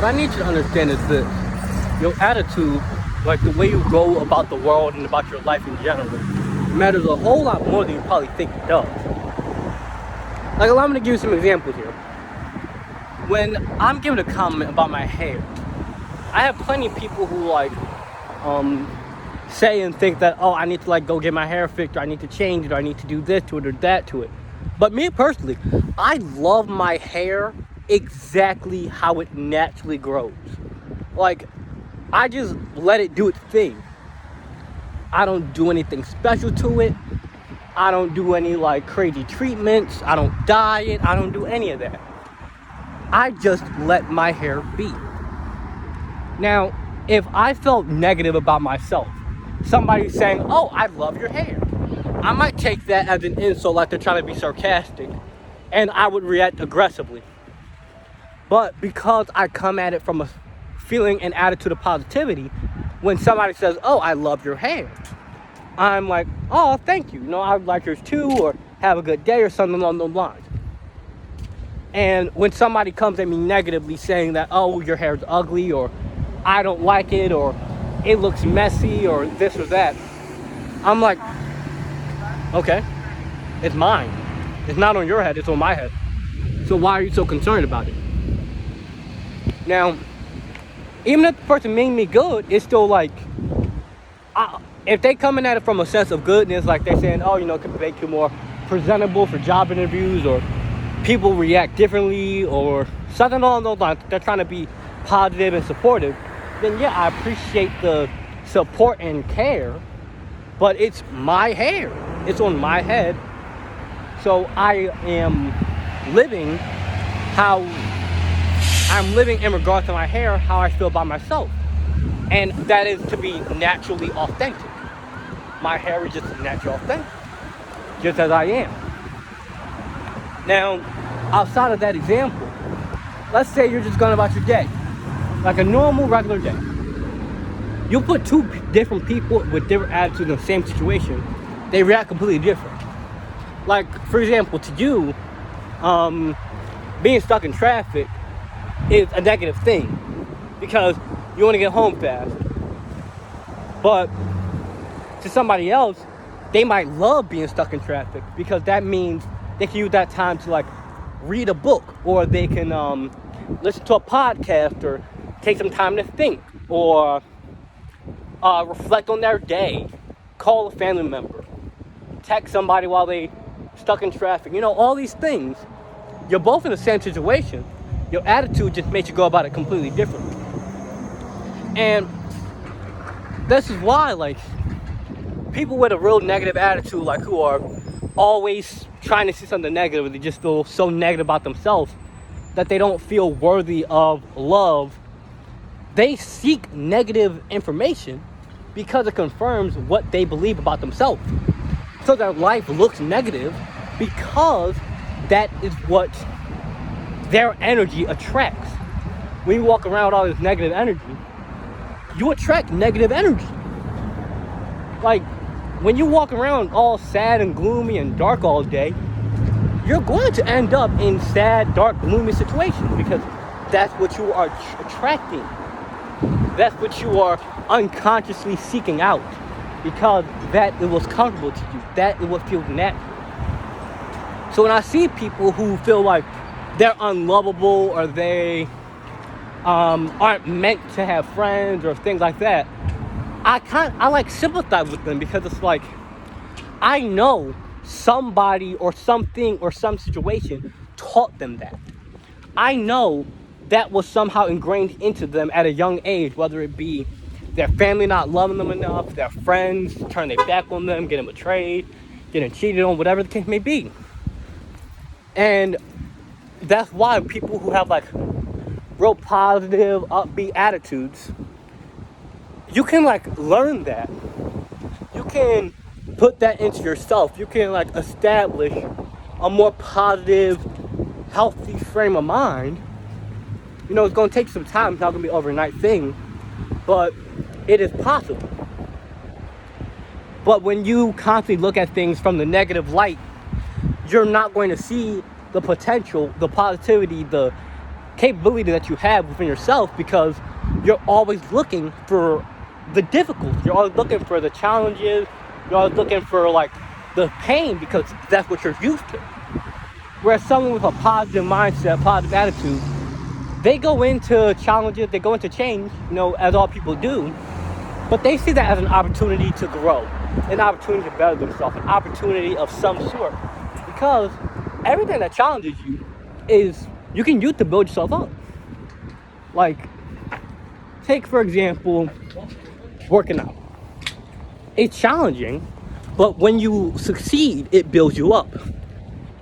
what I need you to understand is that your attitude, like the way you go about the world and about your life in general, matters a whole lot more than you probably think it does. Like, allow me to give you some examples here. When I'm giving a comment about my hair, I have plenty of people who say and think that, oh, I need to go get my hair fixed, or I need to change it, or I need to do this to it or that to it. But me personally, I love my hair exactly how it naturally grows. I just let it do its thing. I don't do anything special to it. I don't do any crazy treatments. I don't dye it. I don't do any of that. I just let my hair be. Now, if I felt negative about myself, somebody saying, oh, I love your hair, I might take that as an insult, like they're trying to be sarcastic, and I would react aggressively. But because I come at it from a feeling and attitude of positivity, when somebody says, oh, I love your hair, I'm like, oh, thank you. I like yours too, or have a good day, or something along those lines. And when somebody comes at me negatively saying that, oh, your hair's ugly, or I don't like it, or it looks messy, or this or that, I'm like, okay, it's mine. It's not on your head, it's on my head. So why are you so concerned about it? Now, even if the person mean me good, it's still if they coming at it from a sense of goodness, like they're saying, oh, it could make you more presentable for job interviews, or people react differently, or something along those lines, they're trying to be positive and supportive, then yeah, I appreciate the support and care, but it's my hair. It's on my head. So I am living in regards to my hair, how I feel about myself. And that is to be naturally authentic. My hair is just naturally authentic, just as I am. Now, outside of that example, let's say you're just going about your day, like a normal, regular day. You put two different people with different attitudes in the same situation, they react completely different. Like, for example, to you, being stuck in traffic is a negative thing because you want to get home fast. But to somebody else, they might love being stuck in traffic because that means they can use that time to read a book, or they can listen to a podcast, or take some time to think, or reflect on their day, call a family member, text somebody while they stuck in traffic. All these things. You're both in the same situation. Your attitude just makes you go about it completely differently. And this is why people with a real negative attitude, who are always trying to see something negative, they just feel so negative about themselves that they don't feel worthy of love. They seek negative information because it confirms what they believe about themselves. So their life looks negative because that is what their energy attracts. When you walk around with all this negative energy, you attract negative energy. When you walk around all sad and gloomy and dark all day, you're going to end up in sad, dark, gloomy situations because that's what you are attracting. That's what you are unconsciously seeking out because that it was comfortable to you. That is what feels natural. So when I see people who feel like they're unlovable, or they aren't meant to have friends or things like that, I sympathize with them because it's I know somebody or something or some situation taught them that. I know that was somehow ingrained into them at a young age, whether it be their family not loving them enough, their friends turning their back on them, getting betrayed, getting cheated on, whatever the case may be. And that's why people who have real positive, upbeat attitudes, you can learn that. You can put that into yourself. You can establish a more positive, healthy frame of mind. It's going to take some time. It's not going to be an overnight thing, but it is possible. But when you constantly look at things from the negative light, you're not going to see the potential, the positivity, the capability that you have within yourself, because you're always looking for the difficulty. You're always looking for the challenges. You're always looking for like the pain, because that's what you're used to. Whereas someone with a positive mindset, positive attitude, they go into challenges, they go into change, as all people do, but they see that as an opportunity to grow, an opportunity to better themselves, an opportunity of some sort. Because everything that challenges you is, you can use to build yourself up. Like, take for example, working out. It's challenging, but when you succeed, it builds you up.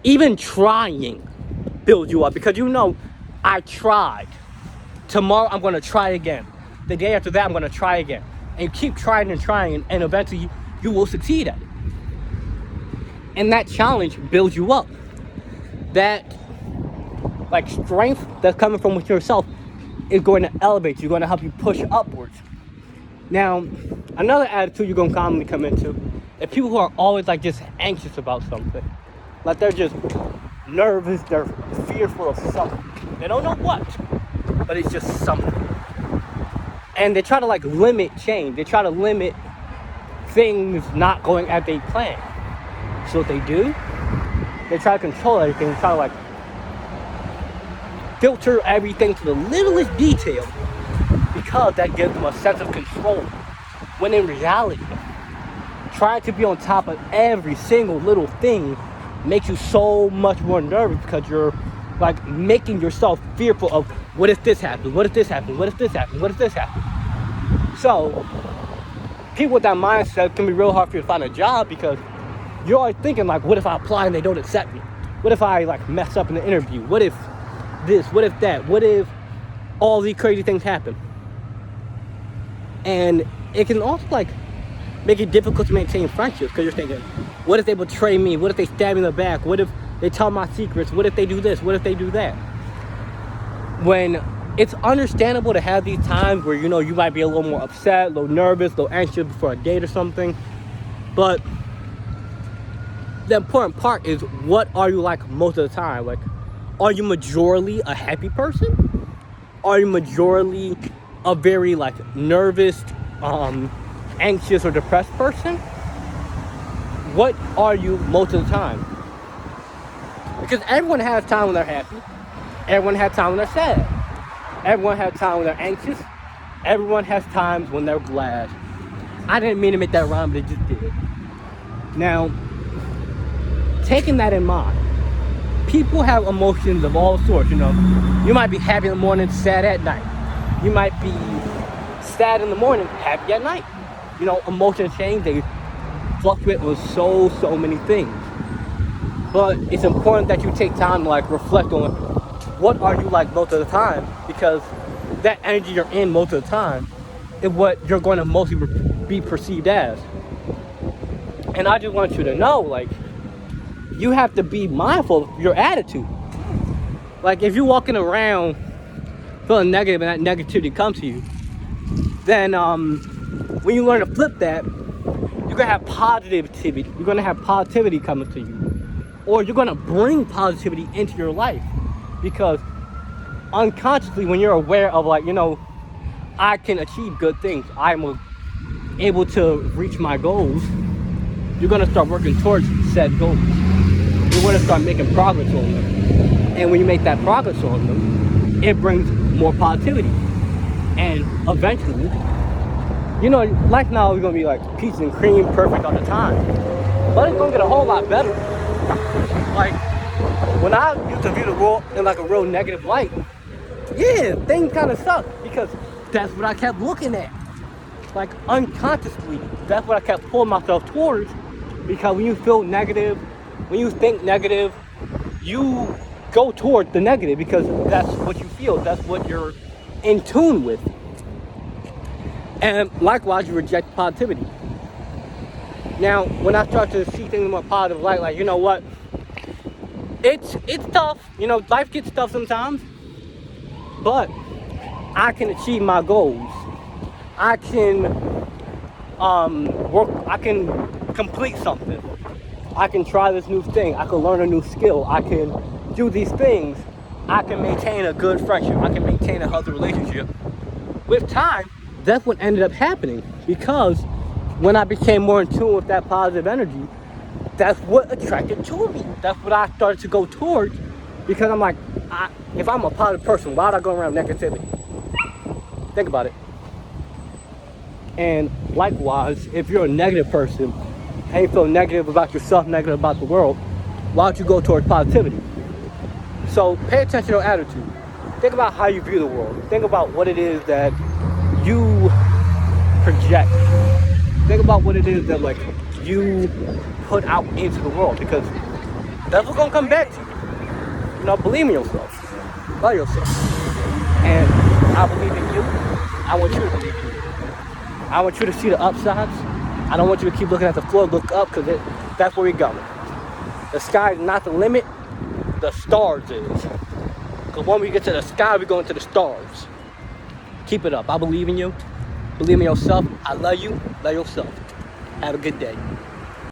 Even trying builds you up, because I tried. Tomorrow I'm going to try again. The day after that I'm going to try again. And you keep trying and trying, and eventually you will succeed at it. And that challenge builds you up. That like strength that's coming from within yourself is going to elevate you, going to help you push upwards. Now, another attitude you're going to commonly come into is people who are always like just anxious about something. Like they're just nervous, they're fearful of something. They don't know what, but it's just something. And they try to like limit change. They try to limit things not going as they plan. So what they do, they try to control everything. They try to like filter everything to the littlest detail, because that gives them a sense of control. When in reality, trying to be on top of every single little thing makes you so much more nervous, because you're like making yourself fearful of, what if this happens? What if this happens? What if this happens? What if this happens? So people with that mindset can be real hard for you to find a job, because you're always thinking like, what if I apply and they don't accept me? What if I like mess up in the interview? What if this? What if that? What if all these crazy things happen? And it can also like make it difficult to maintain friendships, because you're thinking, what if they betray me? What if they stab me in the back? What if they tell my secrets? What if they do this? What if they do that? When it's understandable to have these times where you might be a little more upset, a little nervous, a little anxious before a date or something, but the important part is, what are you like most of the time? Like, are you majorly a happy person? Are you majorly a very like nervous, anxious or depressed person? What are you most of the time? Because everyone has time when they're happy. Everyone has time when they're sad. Everyone has time when they're anxious. Everyone has times when they're glad. I didn't mean to make that rhyme, but it just did. Now, taking that in mind, people have emotions of all sorts. You might be happy in the morning, sad at night. You might be sad in the morning, happy at night. Emotions change, they fluctuate with so many things. But it's important that you take time to like reflect on, what are you like most of the time, because that energy you're in most of the time is what you're going to mostly be perceived as. And I just want you to know, like, you have to be mindful of your attitude. Like, if you're walking around feeling negative and that negativity comes to you, then when you learn to flip that, you're gonna have positivity. You're gonna have positivity coming to you, or you're gonna bring positivity into your life, because unconsciously, when you're aware of like, I can achieve good things, I'm able to reach my goals, you're gonna start working towards said goals. You're gonna start making progress on them, and when you make that progress on them, it brings more positivity, and eventually, life now is gonna be like peaches and cream, perfect all the time, but it's gonna get a whole lot better. Like, when I used to view the world in like a real negative light, yeah, things kind of suck, because that's what I kept looking at. Like, unconsciously, that's what I kept pulling myself towards, because when you feel negative, when you think negative, you go toward the negative, because that's what you feel, that's what you're in tune with. And likewise, you reject positivity. Now, when I start to see things in a more positive light, like, you know what? It's tough. Life gets tough sometimes. But I can achieve my goals. I can work. I can complete something. I can try this new thing. I can learn a new skill. I can do these things I can maintain a good friendship. I can maintain a healthy relationship. With time, that's what ended up happening, because when I became more in tune with that positive energy, that's what attracted to me. That's what I started to go towards, because I'm like, if I'm a positive person, why would I go around negativity? Think about it. And likewise, if you're a negative person and you feel negative about yourself, negative about the world, why don't you go towards positivity? So pay attention to your attitude. Think about how you view the world. Think about what it is that you project. Think about what it is that like you put out into the world, because that's what's gonna come back to you. You know, believe in yourself. Love yourself. And I believe in you. I want you to believe in you. I want you to see the upsides. I don't want you to keep looking at the floor, look up, because that's where we're going. The sky is not the limit, the stars is. Because when we get to the sky, we're going to the stars. Keep it up. I believe in you. Believe in yourself. I love you. Love yourself. Have a good day.